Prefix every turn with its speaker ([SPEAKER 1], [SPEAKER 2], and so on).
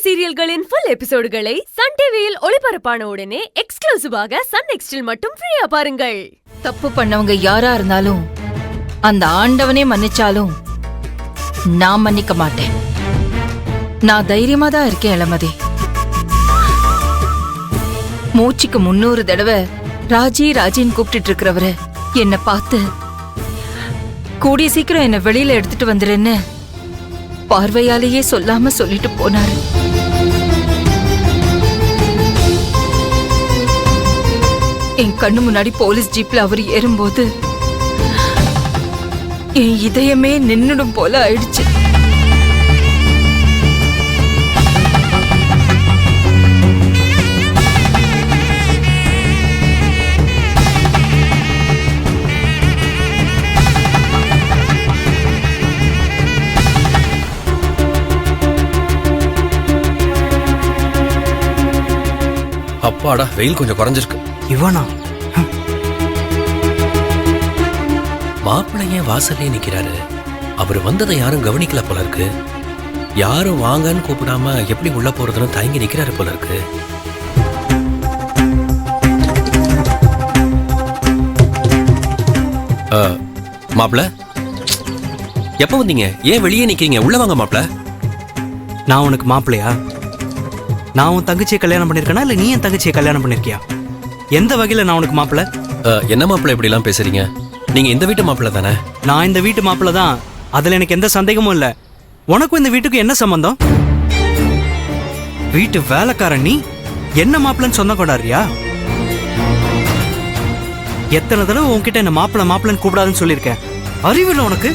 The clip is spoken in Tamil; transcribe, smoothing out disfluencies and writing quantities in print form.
[SPEAKER 1] சீரியல்களின் ஃபுல் எபிசோடுகளை சன் டிவியில் ஒளிபரப்பான உடனே எக்ஸ்க்ளூசிவாக சன் நெக்ஸ்டில் மட்டும் ஃப்ரீயா பாருங்கள்.
[SPEAKER 2] தப்பு பண்ணவங்க யாரா இருந்தாலும் அந்த ஆண்டவனே மன்னிச்சாலும் நான் மன்னிக்க மாட்டேன். நான் தைரியமா தான் இருக்கேன் இளமதி. மூச்சுக்கு 300 தடவை ராஜி ராஜின்னு கூப்பிட்டு இருக்கிறவரு என்ன பார்த்து கூடிய சீக்கிரம் என்ன வெளியில எடுத்துட்டு வந்துருன்னு பார்வையாலேயே சொல்லாம சொல்லிட்டு போனாரு. என் கண்ணு முன்னாடி போலீஸ் ஜீப்ல அவர் ஏறும்போது என் இதயமே நின்னுடும் போல ஆயிடுச்சு.
[SPEAKER 3] அப்பாடா, வெயில் கொஞ்சம் குறைஞ்சிருக்கு.
[SPEAKER 4] இவனா
[SPEAKER 3] மாப்பிள்ளை ஏன் வாசல்லே நிக்கிறாரு? அவர் வந்ததை யாரும் கவனிக்கல போல இருக்கு. யாரும் வாங்கன்னு கூப்பிடாம எப்படி உள்ள போறதுன்னு தயங்கி நிக்கிறாரு போல இருக்கு. மாப்பிள்ள, எப்ப வந்தீங்க? ஏன் வெளியே நிக்கிறீங்க? உள்ள வாங்க மாப்பிள்ள.
[SPEAKER 4] நான் உனக்கு மாப்பிள்ளையா? நான் உன் தங்கச்சியை கல்யாணம் பண்ணிருக்கேனா இல்ல நீ என் தங்கச்சியை கல்யாணம் பண்ணிருக்கியா? எந்த வகையில நான் உனக்கு மாப்பிள்ள?
[SPEAKER 3] என்ன மாப்பிள்ள இப்படி எல்லாம் பேசுறீங்க? நீங்க இந்த வீட்டு மாப்பிள்ள தானே?
[SPEAKER 4] நான் இந்த வீட்டு மாப்பிள்ள தான். அதுல எனக்கு எந்த சந்தேகமும் இல்ல. உனக்கும் இந்த வீட்டுக்கு என்ன சம்பந்தம்? வீட்டு வேலைக்காரன் நீ என்ன மாப்பிள்ளன்னு சொன்ன கொண்டாடுறியா? எத்தனை தடவை உன்கிட்ட என்ன மாப்பிள்ள மாப்பிள்ளன்னு கூப்பிடாதுன்னு சொல்லியிருக்கேன். அறிவில்லை உனக்கு?